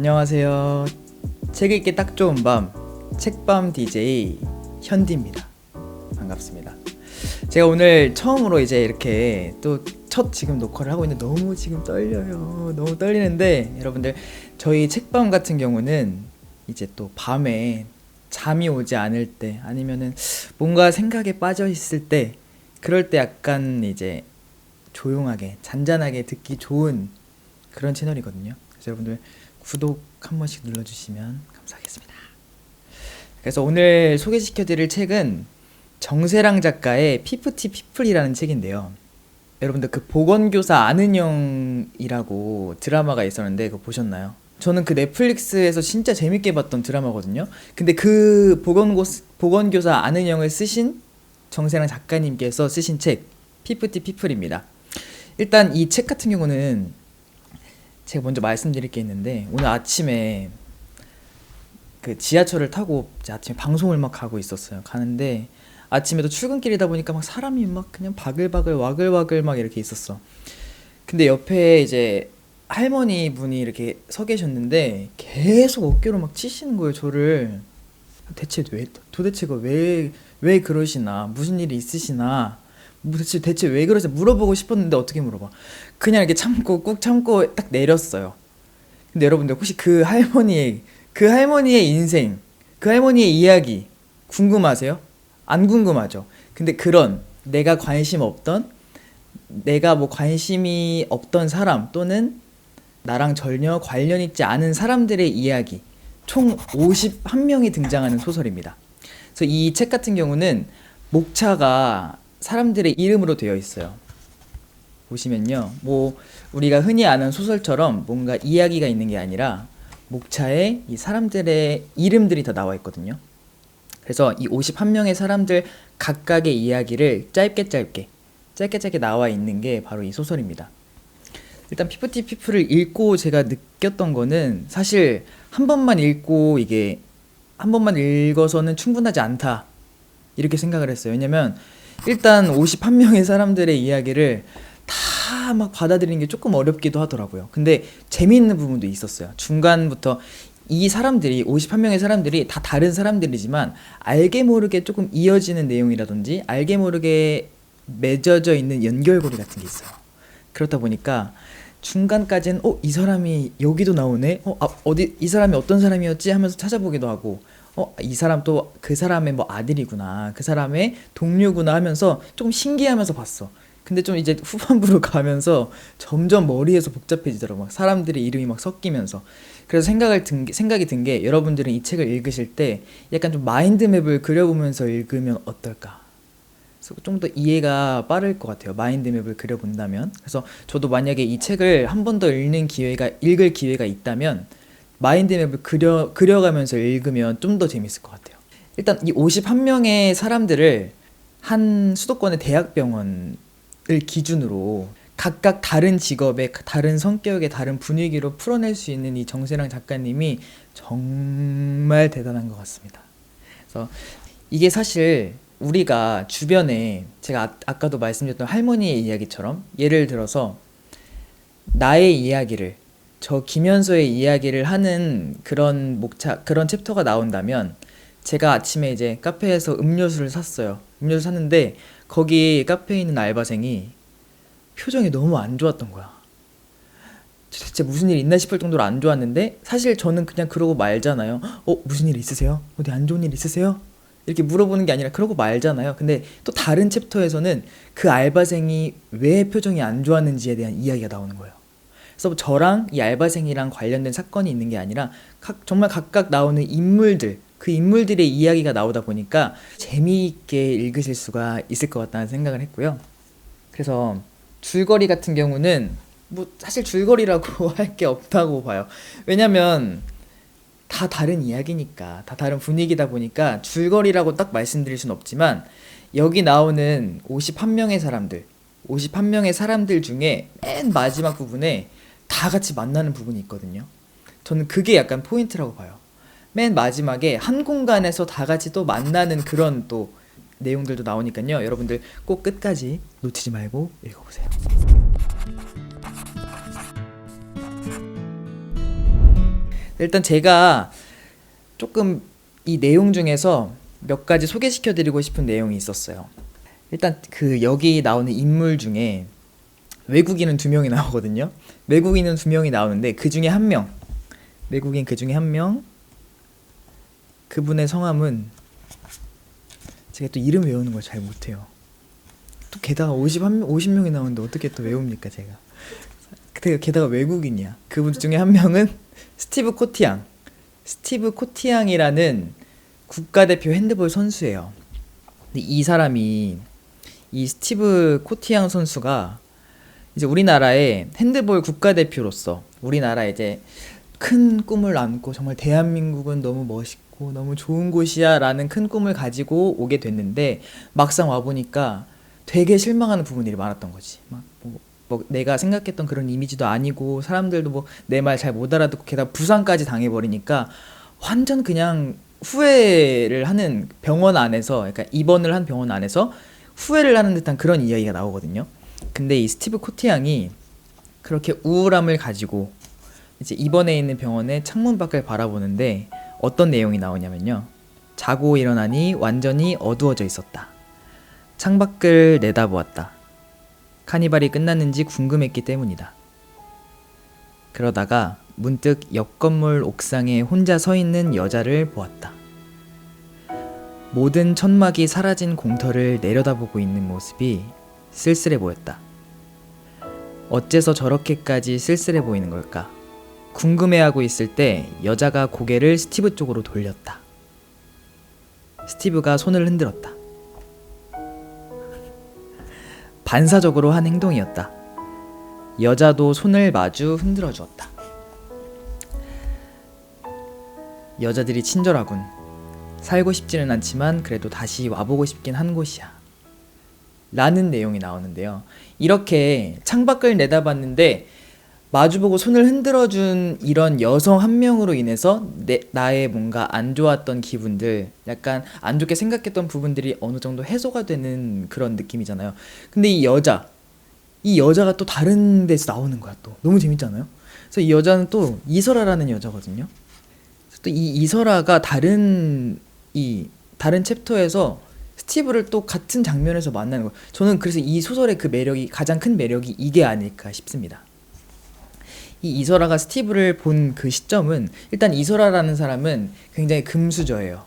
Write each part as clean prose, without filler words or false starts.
안녕하세요. 책 읽기 딱 좋은 밤 책밤 DJ 현디입니다. 반갑습니다. 제가 오늘 처음으로 이제 이렇게 또 첫 지금 녹화를 하고 있는데 너무 지금 떨려요. 너무 떨리는데 여러분들 저희 책밤 같은 경우는 이제 또 밤에 잠이 오지 않을 때 아니면은 뭔가 생각에 빠져 있을 때 그럴 때 약간 이제 조용하게 잔잔하게 듣기 좋은 그런 채널이거든요. 그래서 여러분들 구독 한 번씩 눌러주시면 감사하겠습니다. 그래서 오늘 소개시켜드릴 책은 정세랑 작가의 피프티 피플이라는 책인데요. 여러분들 그 보건교사 아는 영이라고 드라마가 있었는데 그거 보셨나요? 저는 그 넷플릭스에서 진짜 재밌게 봤던 드라마거든요. 근데 그 보건교사 아는 영을 쓰신 정세랑 작가님께서 쓰신 책 피프티 피플입니다. 일단 이 책 같은 경우는 제가 먼저 말씀드릴 게 있는데 오늘 아침에 그 지하철을 타고 이제 아침에 방송을 막 가고 있었어요. 가는데 아침에도 출근길이다 보니까 막 사람이 막 그냥 바글바글 와글와글 막 이렇게 있었어. 근데 옆에 이제 할머니 분이 이렇게 서 계셨는데 계속 어깨로 막 치시는 거예요, 저를. 도대체 왜 그러시나, 무슨 일이 있으시나, 대체 왜 그러시나 물어보고 싶었는데 어떻게 물어봐. 그냥 이렇게 꾹 참고 딱 내렸어요. 근데 여러분들 혹시 그 할머니의 인생, 그 할머니의 이야기 궁금하세요? 안 궁금하죠? 근데 그런 내가 관심이 없던 사람 또는 나랑 전혀 관련 있지 않은 사람들의 이야기 총 51명이 등장하는 소설입니다. 그래서 이 책 같은 경우는 목차가 사람들의 이름으로 되어 있어요. 보시면요, 뭐 우리가 흔히 아는 소설처럼 뭔가 이야기가 있는 게 아니라 목차에 이 사람들의 이름들이 다 나와 있거든요. 그래서 이 51명의 사람들 각각의 이야기를 짧게 나와 있는 게 바로 이 소설입니다. 일단 피프티 피플을 읽고 제가 느꼈던 거는 사실 한 번만 읽어서는 충분하지 않다 이렇게 생각을 했어요. 왜냐면 일단 51명의 사람들의 이야기를 다 막 받아들이는 게 조금 어렵기도 하더라고요. 근데 재미있는 부분도 있었어요. 중간부터 이 사람들이 51명의 사람들이 다 다른 사람들이지만 알게 모르게 조금 이어지는 내용이라든지 알게 모르게 맺어져 있는 연결고리 같은 게 있어요. 그렇다 보니까 중간까지는 이 사람이 여기도 나오네? 이 사람이 어떤 사람이었지? 하면서 찾아보기도 하고 이 사람 또 그 사람의 뭐 아들이구나, 그 사람의 동료구나 하면서 조금 신기하면서 봤어. 근데 좀 이제 후반부로 가면서 점점 머리에서 복잡해지더라고. 막 사람들의 이름이 막 섞이면서. 그래서 생각이 든 게 여러분들은 이 책을 읽으실 때 약간 좀 마인드맵을 그려보면서 읽으면 어떨까? 그래서 좀 더 이해가 빠를 것 같아요. 마인드맵을 그려본다면. 그래서 저도 만약에 이 책을 한 번 더 읽을 기회가 있다면 마인드맵을 그려가면서 읽으면 좀 더 재밌을 것 같아요. 일단 이 51명의 사람들을 한 수도권의 대학병원을 기준으로 각각 다른 직업의 다른 성격의 다른 분위기로 풀어낼 수 있는 이 정세랑 작가님이 정말 대단한 것 같습니다. 그래서 이게 사실 우리가 주변에 제가 아까도 말씀드렸던 할머니의 이야기처럼 예를 들어서 나의 이야기를 저 김현서의 이야기를 하는 그런 챕터가 나온다면 제가 아침에 이제 카페에서 음료수를 샀어요. 음료수 샀는데 거기 카페에 있는 알바생이 표정이 너무 안 좋았던 거야. 대체 무슨 일 있나 싶을 정도로 안 좋았는데 사실 저는 그냥 그러고 말잖아요. 무슨 일 있으세요? 어디 안 좋은 일 있으세요? 이렇게 물어보는 게 아니라 그러고 말잖아요. 근데 또 다른 챕터에서는 그 알바생이 왜 표정이 안 좋았는지에 대한 이야기가 나오는 거예요. 그래서 저랑 이 알바생이랑 관련된 사건이 있는 게 아니라 정말 각각 나오는 그 인물들의 이야기가 나오다 보니까 재미있게 읽으실 수가 있을 것 같다는 생각을 했고요. 그래서 줄거리 같은 경우는 뭐 사실 줄거리라고 할 게 없다고 봐요. 왜냐면 다 다른 이야기니까, 다 다른 분위기다 보니까 줄거리라고 딱 말씀드릴 순 없지만 여기 나오는 51명의 사람들 중에 맨 마지막 부분에 다 같이 만나는 부분이 있거든요. 저는 그게 약간 포인트라고 봐요. 맨 마지막에 한 공간에서 다 같이 또 만나는 그런 또 내용들도 나오니까요. 여러분들 꼭 끝까지 놓치지 말고 읽어보세요. 일단 제가 조금 이 내용 중에서 몇 가지 소개시켜 드리고 싶은 내용이 있었어요. 일단 그 여기 나오는 인물 중에 외국인은 두 명이 나오거든요. 외국인은 두 명이 나오는데 그 중에 한 명, 외국인 그 중에 한 명, 그분의 성함은 제가 또 이름 외우는 걸 잘 못해요. 또 게다가 50명이 나오는데 어떻게 또 외웁니까 제가. 게다가 외국인이야. 그분 중에 한 명은 스티브 코티앙. 스티브 코티앙이라는 국가대표 핸드볼 선수예요. 근데 이 사람이, 이 스티브 코티앙 선수가 이제 우리나라의 핸드볼 국가대표로서 우리나라 이제 큰 꿈을 안고 정말 대한민국은 너무 멋있고 너무 좋은 곳이야 라는 큰 꿈을 가지고 오게 됐는데 막상 와보니까 되게 실망하는 부분들이 많았던 거지. 뭐 내가 생각했던 그런 이미지도 아니고 사람들도 뭐 내 말 잘 못 알아듣고 게다가 부상까지 당해버리니까 완전 그냥 후회를 하는 병원 안에서, 그러니까 입원을 한 병원 안에서 후회를 하는 듯한 그런 이야기가 나오거든요. 근데 이 스티브 코티앙이 그렇게 우울함을 가지고 이제 입원해 있는 병원의 창문 밖을 바라보는데 어떤 내용이 나오냐면요. 자고 일어나니 완전히 어두워져 있었다. 창밖을 내다보았다. 카니발이 끝났는지 궁금했기 때문이다. 그러다가 문득 옆 건물 옥상에 혼자 서 있는 여자를 보았다. 모든 천막이 사라진 공터를 내려다보고 있는 모습이 쓸쓸해 보였다. 어째서 저렇게까지 쓸쓸해 보이는 걸까? 궁금해하고 있을 때 여자가 고개를 스티브 쪽으로 돌렸다. 스티브가 손을 흔들었다. 반사적으로 한 행동이었다. 여자도 손을 마주 흔들어 주었다. 여자들이 친절하군. 살고 싶지는 않지만 그래도 다시 와보고 싶긴 한 곳이야. 라는 내용이 나오는데요. 이렇게 창밖을 내다봤는데 마주보고 손을 흔들어준 이런 여성 한 명으로 인해서 나의 뭔가 안 좋았던 기분들, 약간 안 좋게 생각했던 부분들이 어느 정도 해소가 되는 그런 느낌이잖아요. 근데 이 여자가 또 다른 데서 나오는 거야. 또 너무 재밌잖아요. 그래서 이 여자는 또 이설아라는 여자거든요. 또 이 이설아가 다른 챕터에서 스티브를 또 같은 장면에서 만나는 거예요. 저는 그래서 이 소설의 그 매력이, 가장 큰 매력이 이게 아닐까 싶습니다. 이 이설아가 스티브를 본 그 시점은, 일단 이설아라는 사람은 굉장히 금수저예요.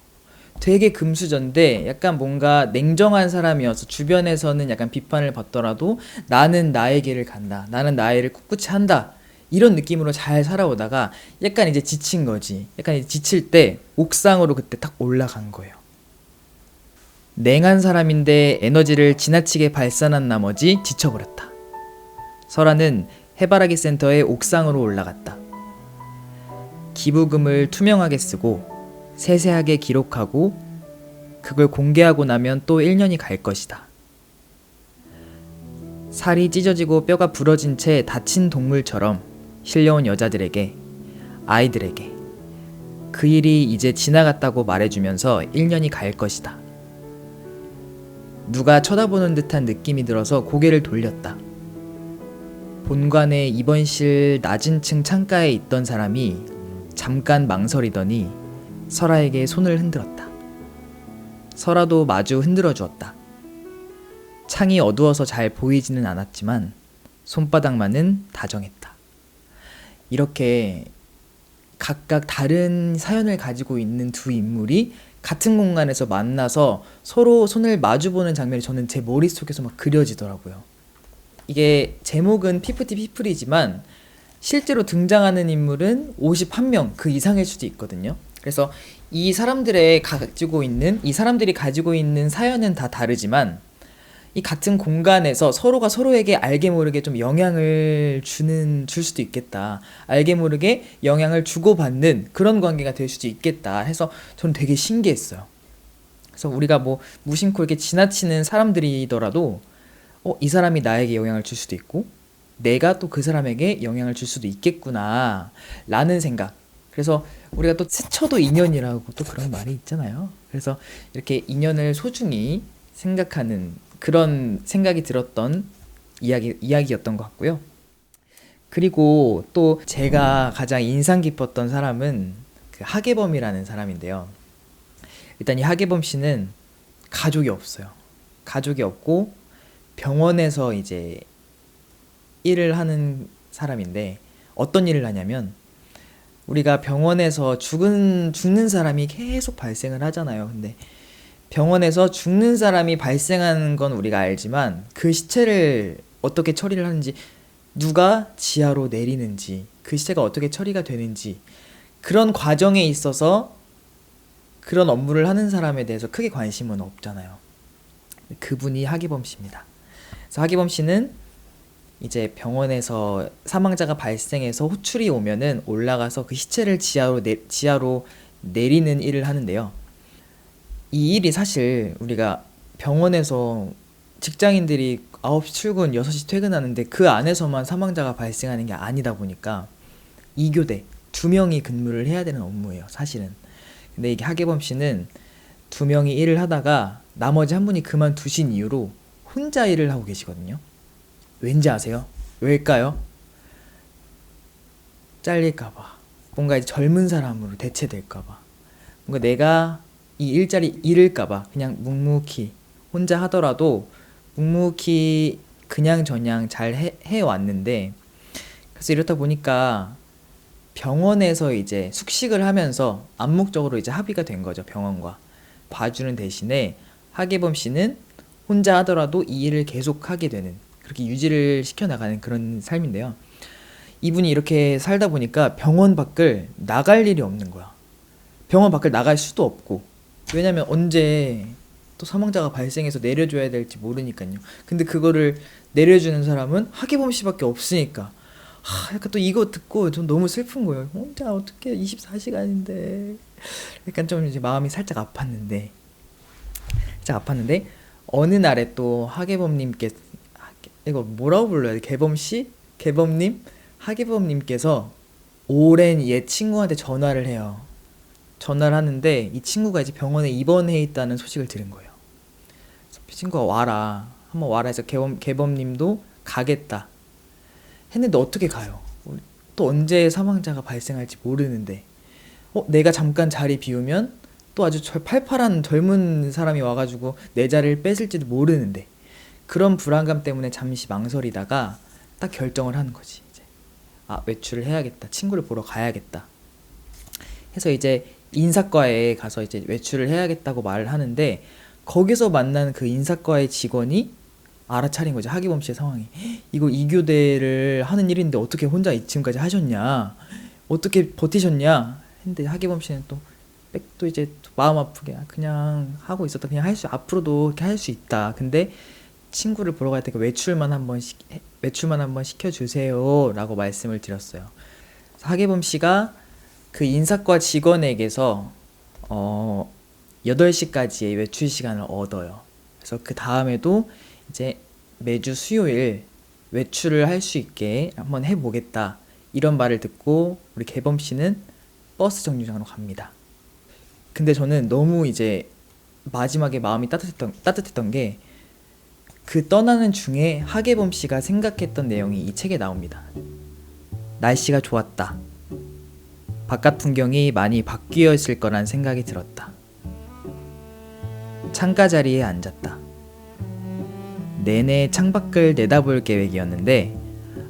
되게 금수저인데 약간 뭔가 냉정한 사람이어서 주변에서는 약간 비판을 받더라도 나는 나의 길을 간다, 나는 나의 일을 꿋꿋이 한다, 이런 느낌으로 잘 살아오다가 약간 이제 지친 거지. 약간 이제 지칠 때 옥상으로 그때 딱 올라간 거예요. 냉한 사람인데 에너지를 지나치게 발산한 나머지 지쳐버렸다. 설아는 해바라기 센터의 옥상으로 올라갔다. 기부금을 투명하게 쓰고 세세하게 기록하고 그걸 공개하고 나면 또 1년이 갈 것이다. 살이 찢어지고 뼈가 부러진 채 다친 동물처럼 실려온 여자들에게, 아이들에게 그 일이 이제 지나갔다고 말해주면서 1년이 갈 것이다. 누가 쳐다보는 듯한 느낌이 들어서 고개를 돌렸다. 본관의 입원실 낮은 층 창가에 있던 사람이 잠깐 망설이더니 설아에게 손을 흔들었다. 설아도 마주 흔들어 주었다. 창이 어두워서 잘 보이지는 않았지만 손바닥만은 다정했다. 이렇게 각각 다른 사연을 가지고 있는 두 인물이 같은 공간에서 만나서 서로 손을 마주보는 장면이 저는 제 머릿속에서 막 그려지더라고요. 이게 제목은 피프티 피플이지만 실제로 등장하는 인물은 51명 그 이상일 수도 있거든요. 그래서 이 사람들이 가지고 있는 사연은 다 다르지만 이 같은 공간에서 서로가 서로에게 알게 모르게 좀 영향을 줄 수도 있겠다. 알게 모르게 영향을 주고받는 그런 관계가 될 수도 있겠다 해서 저는 되게 신기했어요. 그래서 우리가 뭐 무심코 이렇게 지나치는 사람들이더라도 이 사람이 나에게 영향을 줄 수도 있고 내가 또 그 사람에게 영향을 줄 수도 있겠구나 라는 생각. 그래서 우리가 또 스쳐도 인연이라고 또 그런 말이 있잖아요. 그래서 이렇게 인연을 소중히 생각하는 그런 생각이 들었던 이야기였던 것 같고요. 그리고 또 제가 가장 인상 깊었던 사람은 그 하계범이라는 사람인데요. 일단 이 하계범 씨는 가족이 없어요. 가족이 없고 병원에서 이제 일을 하는 사람인데, 어떤 일을 하냐면 우리가 병원에서 죽는 사람이 계속 발생을 하잖아요. 근데 병원에서 죽는 사람이 발생하는 건 우리가 알지만 그 시체를 어떻게 처리를 하는지, 누가 지하로 내리는지, 그 시체가 어떻게 처리가 되는지, 그런 과정에 있어서 그런 업무를 하는 사람에 대해서 크게 관심은 없잖아요. 그분이 하기범 씨입니다. 그래서 하기범 씨는 이제 병원에서 사망자가 발생해서 호출이 오면은 올라가서 그 시체를 지하로 내리는 일을 하는데요. 이 일이 사실 우리가 병원에서 직장인들이 9시 출근, 6시 퇴근하는데 그 안에서만 사망자가 발생하는 게 아니다 보니까 2교대, 2명이 근무를 해야 되는 업무예요, 사실은. 근데 이게 하계범 씨는 2명이 일을 하다가 나머지 한 분이 그만두신 이유로 혼자 일을 하고 계시거든요. 왠지 아세요? 왜일까요? 잘릴까봐. 뭔가 이제 젊은 사람으로 대체될까봐. 뭔가 내가 이 일자리 잃을까봐 그냥 묵묵히 혼자 하더라도 묵묵히 그냥저냥 잘 해왔는데, 그래서 이렇다 보니까 병원에서 이제 숙식을 하면서 암묵적으로 이제 합의가 된 거죠, 병원과. 봐주는 대신에 하계범 씨는 혼자 하더라도 이 일을 계속 하게 되는, 그렇게 유지를 시켜나가는 그런 삶인데요. 이분이 이렇게 살다 보니까 병원 밖을 나갈 일이 없는 거야. 병원 밖을 나갈 수도 없고. 왜냐면 언제 또 사망자가 발생해서 내려줘야 될지 모르니까요. 근데 그거를 내려주는 사람은 하계범 씨밖에 없으니까. 약간 또 이거 듣고 전 너무 슬픈 거예요. 혼자 어떻게 24시간인데. 약간 좀 이제 마음이 살짝 아팠는데 어느 날에 또 하계범님께, 이거 뭐라고 불러야 돼? 개범씨? 개범님? 하계범님께서 오랜 옛 친구한테 전화를 해요. 전화를 하는데 이 친구가 이제 병원에 입원해 있다는 소식을 들은 거예요. 그래서 친구가 와라, 한번 와라 해서 개범님도 가겠다 했는데 어떻게 가요? 또 언제 사망자가 발생할지 모르는데, 내가 잠깐 자리 비우면 또 아주 팔팔한 젊은 사람이 와가지고 내 자리를 뺏을지도 모르는데, 그런 불안감 때문에 잠시 망설이다가 딱 결정을 하는 거지. 이제 외출을 해야겠다, 친구를 보러 가야겠다 해서 이제 인사과에 가서 이제 외출을 해야겠다고 말을 하는데, 거기서 만난 그 인사과의 직원이 알아차린 거죠, 하기범 씨의 상황이. 이거 2교대를 하는 일인데 어떻게 혼자 지금까지 하셨냐, 어떻게 버티셨냐 했는데, 하기범 씨는 또 이제 마음 아프게 그냥 하고 있었다, 그냥 앞으로도 이렇게 할 수 있다, 근데 친구를 보러 갈 때 외출만 한번 시켜주세요 라고 말씀을 드렸어요. 하계범 씨가 그 인사과 직원에게서 8시까지의 외출 시간을 얻어요. 그래서 그 다음에도 이제 매주 수요일 외출을 할 수 있게 한번 해보겠다, 이런 말을 듣고 우리 개범 씨는 버스 정류장으로 갑니다. 근데 저는 너무 이제 마지막에 마음이 따뜻했던 게, 그 떠나는 중에 하계범 씨가 생각했던 내용이 이 책에 나옵니다. 날씨가 좋았다. 바깥 풍경이 많이 바뀌어 있을 거란 생각이 들었다. 창가 자리에 앉았다. 내내 창밖을 내다볼 계획이었는데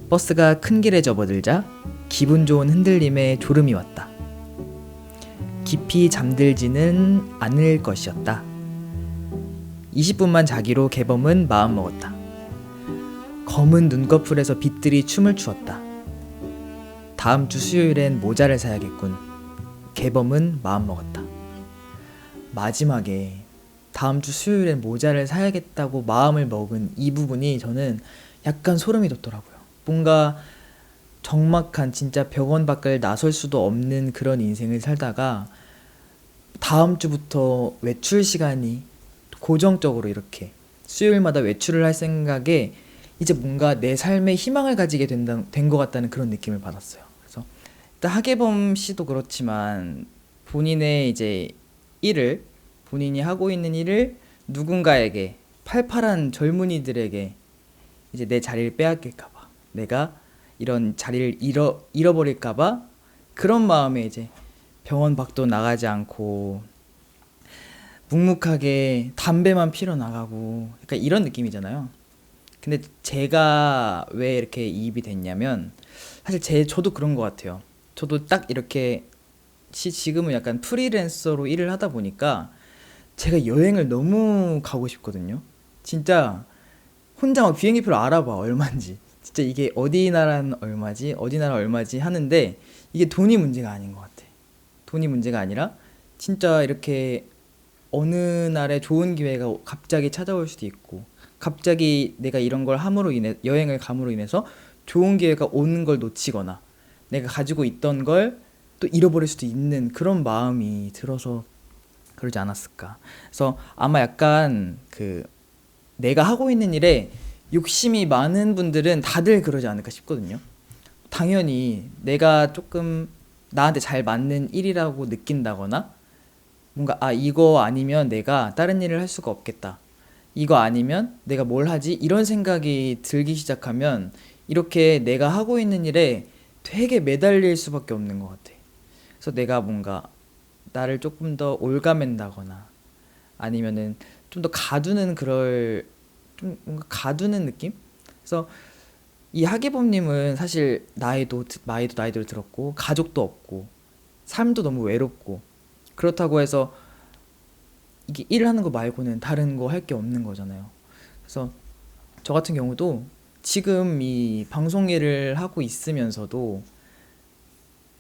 버스가 큰 길에 접어들자 기분 좋은 흔들림에 졸음이 왔다. 깊이 잠들지는 않을 것이었다. 20분만 자기로 개범은 마음먹었다. 검은 눈꺼풀에서 빛들이 춤을 추었다. 다음 주 수요일엔 모자를 사야겠군. 개범은 마음먹었다. 마지막에 다음 주 수요일엔 모자를 사야겠다고 마음을 먹은 이 부분이 저는 약간 소름이 돋더라고요. 뭔가 적막한, 진짜 병원 밖을 나설 수도 없는 그런 인생을 살다가 다음 주부터 외출 시간이 고정적으로 이렇게 수요일마다 외출을 할 생각에 이제 뭔가 내 삶에 희망을 가지게 된 것 같다는 그런 느낌을 받았어요. 그래서 일단 하계범 씨도 그렇지만 본인의 이제 본인이 하고 있는 일을 누군가에게, 팔팔한 젊은이들에게 이제 내 자리를 빼앗길까봐, 내가 이런 자리를 잃어버릴까봐 그런 마음에 이제 병원 밖도 나가지 않고 묵묵하게 담배만 피러 나가고 약간 이런 느낌이잖아요. 근데 제가 왜 이렇게 이입이 됐냐면 사실 저도 그런 것 같아요. 저도 딱 이렇게 지금은 약간 프리랜서로 일을 하다 보니까 제가 여행을 너무 가고 싶거든요. 진짜 혼자 막 비행기표를 알아봐 얼마인지. 진짜 이게 어디 나라는 얼마지, 어디 나라 얼마지 하는데 이게 돈이 문제가 아닌 것 같아. 돈이 문제가 아니라 진짜 이렇게 어느 날에 좋은 기회가 갑자기 찾아올 수도 있고 갑자기 내가 이런 걸 함으로 인해 여행을 감으로 인해서 좋은 기회가 오는 걸 놓치거나 내가 가지고 있던 걸 또 잃어버릴 수도 있는 그런 마음이 들어서 그러지 않았을까. 그래서 아마 약간 내가 하고 있는 일에 욕심이 많은 분들은 다들 그러지 않을까 싶거든요. 당연히 내가 조금 나한테 잘 맞는 일이라고 느낀다거나 뭔가 이거 아니면 내가 다른 일을 할 수가 없겠다. 이거 아니면 내가 뭘 하지? 이런 생각이 들기 시작하면 이렇게 내가 하고 있는 일에 되게 매달릴 수밖에 없는 것 같아. 그래서 내가 뭔가 나를 조금 더 올가맨다거나 아니면은 좀 더 가두는 좀 뭔가 가두는 느낌? 그래서 이 하기범님은 사실 나이도 들었고 가족도 없고 삶도 너무 외롭고 그렇다고 해서 이게 일을 하는 거 말고는 다른 거 할 게 없는 거잖아요. 그래서 저 같은 경우도 지금 이 방송 일을 하고 있으면서도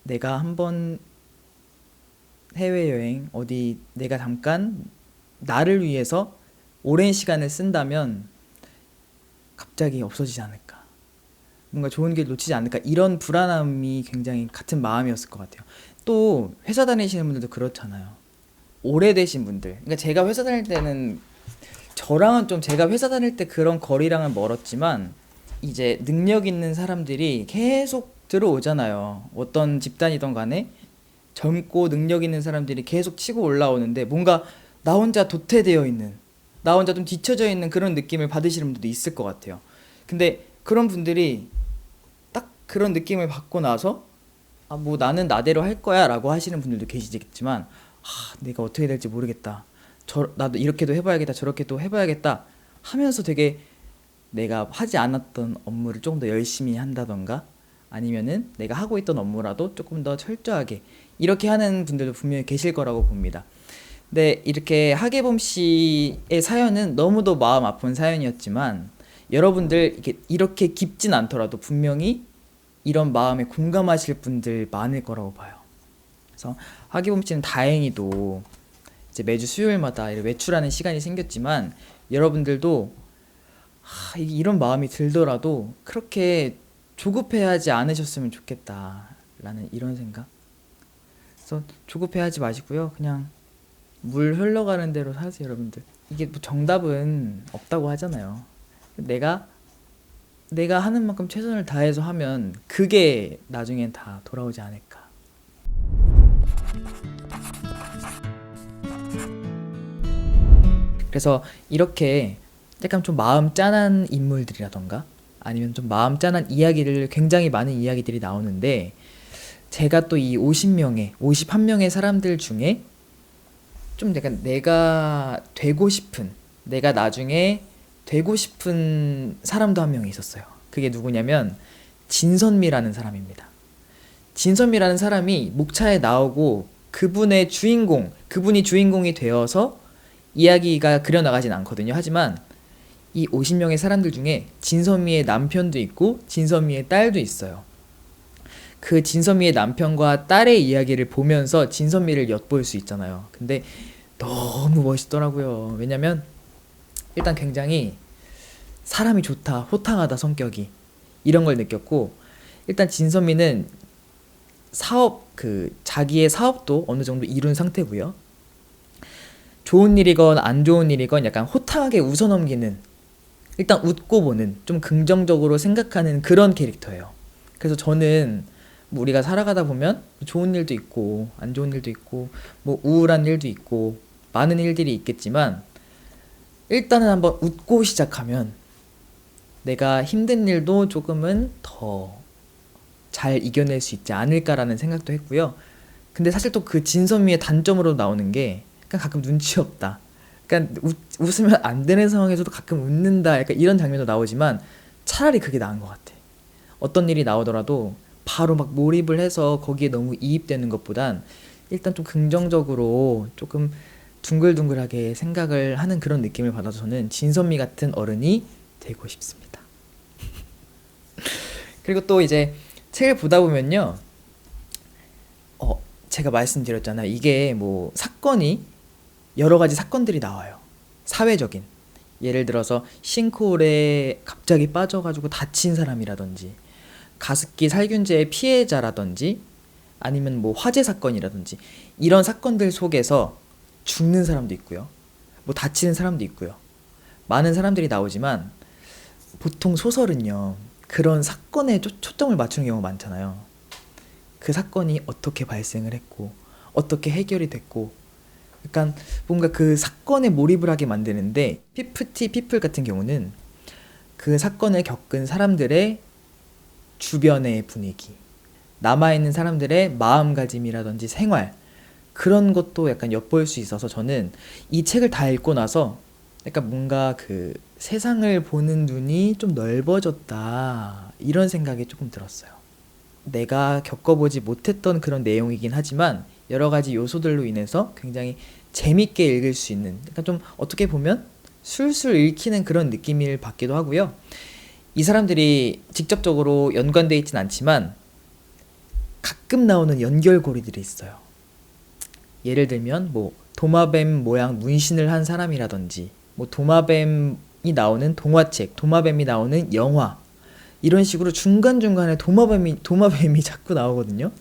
내가 한번 해외여행 어디 내가 잠깐 나를 위해서 오랜 시간을 쓴다면 갑자기 없어지지 않을까. 뭔가 좋은 길 놓치지 않을까. 이런 불안함이 굉장히 같은 마음이었을 것 같아요. 또 회사 다니시는 분들도 그렇잖아요. 오래되신 분들. 그러니까 제가 회사 다닐 때는 저랑은 좀 제가 회사 다닐 때 그런 거리랑은 멀었지만 이제 능력 있는 사람들이 계속 들어오잖아요. 어떤 집단이든 간에 젊고 능력 있는 사람들이 계속 치고 올라오는데 뭔가 나 혼자 도태되어 있는 나 혼자 좀 뒤처져 있는 그런 느낌을 받으시는 분들도 있을 것 같아요. 근데 그런 분들이 딱 그런 느낌을 받고 나서 뭐 나는 나대로 할 거야 라고 하시는 분들도 계시겠지만 내가 어떻게 될지 모르겠다. 나도 이렇게도 해봐야겠다. 저렇게도 해봐야겠다. 하면서 되게 내가 하지 않았던 업무를 조금 더 열심히 한다던가 아니면은 내가 하고 있던 업무라도 조금 더 철저하게 이렇게 하는 분들도 분명히 계실 거라고 봅니다. 근데 이렇게 하계범 씨의 사연은 너무도 마음 아픈 사연이었지만 여러분들 이렇게 깊진 않더라도 분명히 이런 마음에 공감하실 분들 많을 거라고 봐요. 그래서 하계범 씨는 다행히도 이제 매주 수요일마다 이렇게 외출하는 시간이 생겼지만 여러분들도 이런 마음이 들더라도 그렇게 조급해하지 않으셨으면 좋겠다라는 이런 생각. 그래서 조급해하지 마시고요. 그냥 물 흘러가는 대로 사세요, 여러분들. 이게 뭐 정답은 없다고 하잖아요. 내가 하는 만큼 최선을 다해서 하면 그게 나중엔 다 돌아오지 않을까. 그래서 이렇게 약간 좀 마음 짠한 인물들이라던가 아니면 좀 마음 짠한 이야기를 굉장히 많은 이야기들이 나오는데 제가 또 이 51명의 사람들 중에 좀 약간 내가 나중에 되고 싶은 사람도 한 명이 있었어요. 그게 누구냐면 진선미라는 사람입니다. 진선미라는 사람이 목차에 나오고 그분이 주인공이 되어서 이야기가 그려나가진 않거든요. 하지만 이 50명의 사람들 중에 진선미의 남편도 있고 진선미의 딸도 있어요. 그 진선미의 남편과 딸의 이야기를 보면서 진선미를 엿볼 수 있잖아요. 근데 너무 멋있더라고요. 왜냐면 일단 굉장히 사람이 좋다, 호탕하다 성격이 이런 걸 느꼈고 일단 진선미는 자기의 사업도 어느 정도 이룬 상태고요. 좋은 일이건 안 좋은 일이건 약간 호탕하게 웃어넘기는 일단 웃고 보는 좀 긍정적으로 생각하는 그런 캐릭터예요. 그래서 저는 뭐 우리가 살아가다 보면 좋은 일도 있고 안 좋은 일도 있고 뭐 우울한 일도 있고 많은 일들이 있겠지만 일단은 한번 웃고 시작하면 내가 힘든 일도 조금은 더 잘 이겨낼 수 있지 않을까라는 생각도 했고요. 근데 사실 또 그 진선미의 단점으로 나오는 게 약간 가끔 눈치 없다. 약간 웃으면 안 되는 상황에서도 가끔 웃는다. 약간 이런 장면도 나오지만 차라리 그게 나은 것 같아. 어떤 일이 나오더라도 바로 막 몰입을 해서 거기에 너무 이입되는 것보단 일단 좀 긍정적으로 조금 둥글둥글하게 생각을 하는 그런 느낌을 받아서 저는 진선미 같은 어른이 되고 싶습니다. 그리고 또 이제 책을 보다 보면요. 제가 말씀드렸잖아요. 이게 뭐 사건이 여러 가지 사건들이 나와요. 사회적인. 예를 들어서 싱크홀에 갑자기 빠져가지고 다친 사람이라든지 가습기 살균제의 피해자라든지 아니면 뭐 화재 사건이라든지 이런 사건들 속에서 죽는 사람도 있고요. 뭐 다치는 사람도 있고요. 많은 사람들이 나오지만 보통 소설은요. 그런 사건에 초점을 맞추는 경우가 많잖아요. 그 사건이 어떻게 발생을 했고 어떻게 해결이 됐고 약간 뭔가 그 사건에 몰입을 하게 만드는데 피프티 피플 같은 경우는 그 사건을 겪은 사람들의 주변의 분위기, 남아있는 사람들의 마음가짐이라든지 생활 그런 것도 약간 엿볼 수 있어서 저는 이 책을 다 읽고 나서 약간 뭔가 그 세상을 보는 눈이 좀 넓어졌다 이런 생각이 조금 들었어요. 내가 겪어보지 못했던 그런 내용이긴 하지만 여러 가지 요소들로 인해서 굉장히 재밌게 읽을 수 있는 약간 좀 어떻게 보면 술술 읽히는 그런 느낌을 받기도 하고요. 이 사람들이 직접적으로 연관되어 있진 않지만 가끔 나오는 연결고리들이 있어요. 예를 들면 뭐 도마뱀 모양 문신을 한 사람이라든지 뭐 도마뱀이 나오는 동화책, 도마뱀이 나오는 영화 이런 식으로 중간중간에 도마뱀이 자꾸 나오거든요.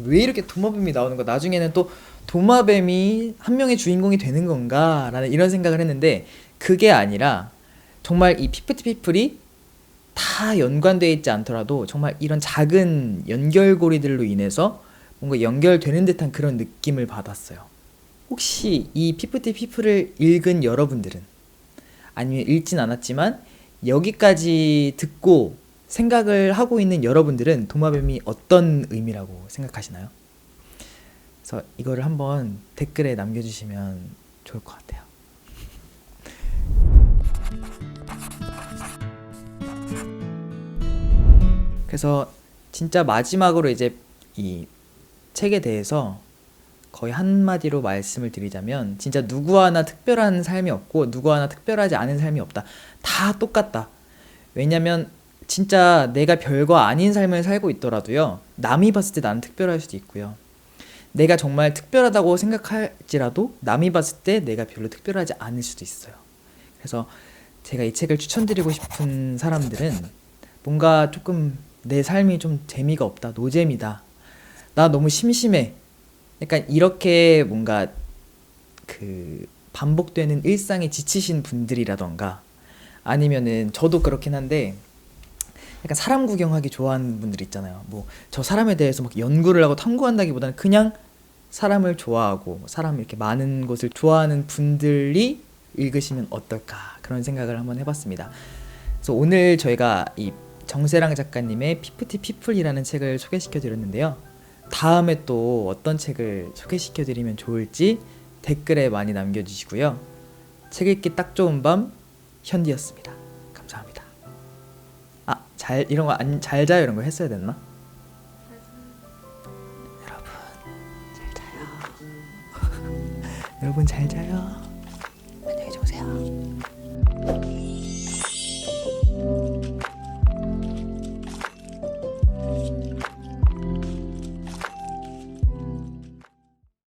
왜 이렇게 도마뱀이 나오는 거? 나중에는 또 도마뱀이 한 명의 주인공이 되는 건가? 라는 이런 생각을 했는데 그게 아니라 정말 이 피프티 피플이 다 연관되어 있지 않더라도 정말 이런 작은 연결고리들로 인해서 뭔가 연결되는 듯한 그런 느낌을 받았어요. 혹시 이 피프티 피플을 읽은 여러분들은 아니면 읽진 않았지만 여기까지 듣고 생각을 하고 있는 여러분들은 도마뱀이 어떤 의미라고 생각하시나요? 그래서 이거를 한번 댓글에 남겨주시면 좋을 것 같아요. 그래서 진짜 마지막으로 이제 이 책에 대해서 거의 한마디로 말씀을 드리자면 진짜 누구 하나 특별한 삶이 없고 누구 하나 특별하지 않은 삶이 없다. 다 똑같다. 왜냐면 진짜 내가 별거 아닌 삶을 살고 있더라도요. 남이 봤을 때 나는 특별할 수도 있고요. 내가 정말 특별하다고 생각할지라도 남이 봤을 때 내가 별로 특별하지 않을 수도 있어요. 그래서 제가 이 책을 추천드리고 싶은 사람들은 뭔가 조금 내 삶이 좀 재미가 없다, 노잼이다, 나 너무 심심해, 약간 이렇게 뭔가 그 반복되는 일상에 지치신 분들이라던가 아니면은 저도 그렇긴 한데 약간 사람 구경하기 좋아하는 분들 있잖아요. 뭐 저 사람에 대해서 막 연구를 하고 탐구한다기보다는 그냥 사람을 좋아하고 사람 이렇게 많은 것을 좋아하는 분들이 읽으시면 어떨까 그런 생각을 한번 해봤습니다. 그래서 오늘 저희가 이 정세랑 작가님의 피프티 피플이라는 책을 소개시켜 드렸는데요. 다음에 또 어떤 책을 소개시켜 드리면 좋을지 댓글에 많이 남겨주시고요. 책 읽기 딱 좋은 밤 현디였습니다. 감사합니다. 이런 거 잘 자요 이런 거 했어야 됐나? 여러분 잘 자요. 여러분 잘 자요. 안녕히 주무세요.